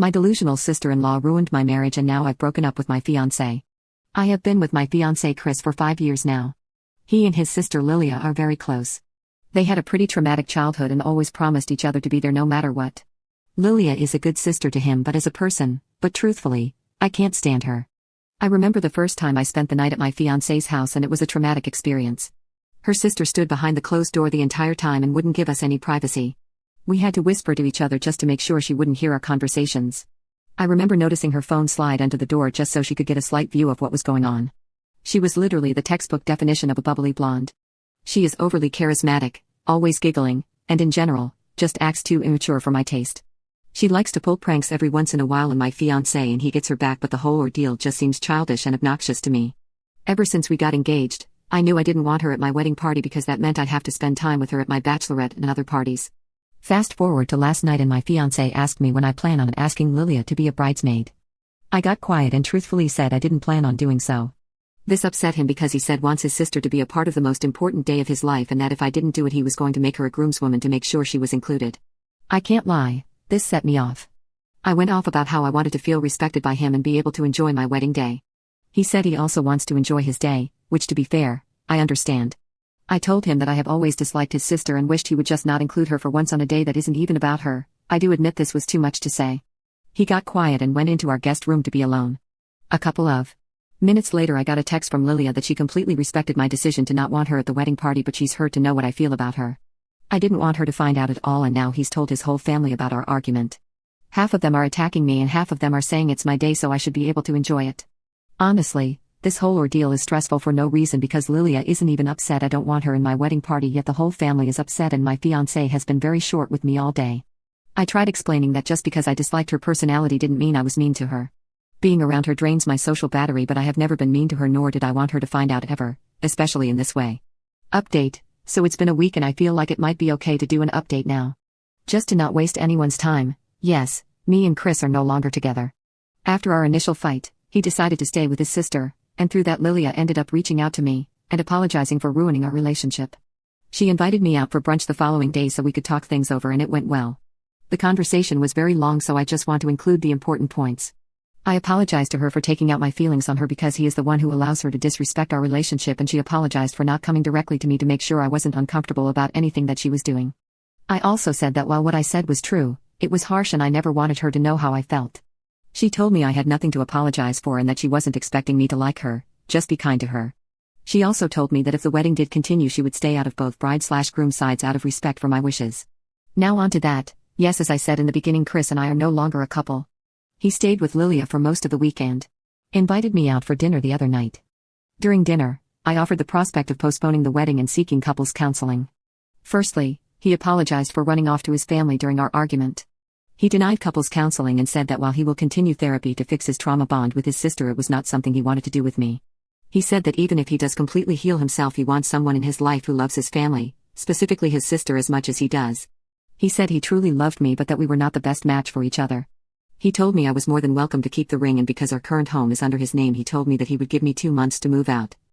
My delusional sister-in-law ruined my marriage and now I've broken up with my fiancé. I have been with my fiancé Chris for 5 years now. He and his sister Lilia are very close. They had a pretty traumatic childhood and always promised each other to be there no matter what. Lilia is a good sister to him but as a person, but truthfully, I can't stand her. I remember the first time I spent the night at my fiancé's house and it was a traumatic experience. Her sister stood behind the closed door the entire time and wouldn't give us any privacy. We had to whisper to each other just to make sure she wouldn't hear our conversations. I remember noticing her phone slide under the door just so she could get a slight view of what was going on. She was literally the textbook definition of a bubbly blonde. She is overly charismatic, always giggling, and in general, just acts too immature for my taste. She likes to pull pranks every once in a while on my fiancé and he gets her back, but the whole ordeal just seems childish and obnoxious to me. Ever since we got engaged, I knew I didn't want her at my wedding party because that meant I'd have to spend time with her at my bachelorette and other parties. Fast forward to last night and my fiancé asked me when I plan on asking Lilia to be a bridesmaid. I got quiet and truthfully said I didn't plan on doing so. This upset him because he said wants his sister to be a part of the most important day of his life and that if I didn't do it he was going to make her a groomswoman to make sure she was included. I can't lie. This set me off. I went off about how I wanted to feel respected by him and be able to enjoy my wedding day. He said he also wants to enjoy his day, which to be fair, I understand. I told him that I have always disliked his sister and wished he would just not include her for once on a day that isn't even about her. I do admit this was too much to say. He got quiet and went into our guest room to be alone. A couple of minutes later I got a text from Lilia that she completely respected my decision to not want her at the wedding party but she's hurt to know what I feel about her. I didn't want her to find out at all and now he's told his whole family about our argument. Half of them are attacking me and half of them are saying it's my day so I should be able to enjoy it. Honestly, this whole ordeal is stressful for no reason because Lilia isn't even upset I don't want her in my wedding party yet the whole family is upset and my fiancé has been very short with me all day. I tried explaining that just because I disliked her personality didn't mean I was mean to her. Being around her drains my social battery but I have never been mean to her nor did I want her to find out ever, especially in this way. Update. So it's been a week and I feel like it might be okay to do an update now. Just to not waste anyone's time, yes, me and Chris are no longer together. After our initial fight, he decided to stay with his sister, and through that Lilia ended up reaching out to me, and apologizing for ruining our relationship. She invited me out for brunch the following day so we could talk things over and it went well. The conversation was very long so I just want to include the important points. I apologized to her for taking out my feelings on her because he is the one who allows her to disrespect our relationship and she apologized for not coming directly to me to make sure I wasn't uncomfortable about anything that she was doing. I also said that while what I said was true, it was harsh and I never wanted her to know how I felt. She told me I had nothing to apologize for and that she wasn't expecting me to like her, just be kind to her. She also told me that if the wedding did continue she would stay out of both bride/groom sides out of respect for my wishes. Now on to that, yes as I said in the beginning Chris and I are no longer a couple. He stayed with Lilia for most of the weekend. Invited me out for dinner the other night. During dinner, I offered the prospect of postponing the wedding and seeking couples counseling. Firstly, he apologized for running off to his family during our argument. He denied couples counseling and said that while he will continue therapy to fix his trauma bond with his sister it was not something he wanted to do with me. He said that even if he does completely heal himself he wants someone in his life who loves his family, specifically his sister as much as he does. He said he truly loved me but that we were not the best match for each other. He told me I was more than welcome to keep the ring and because our current home is under his name he told me that he would give me 2 months to move out,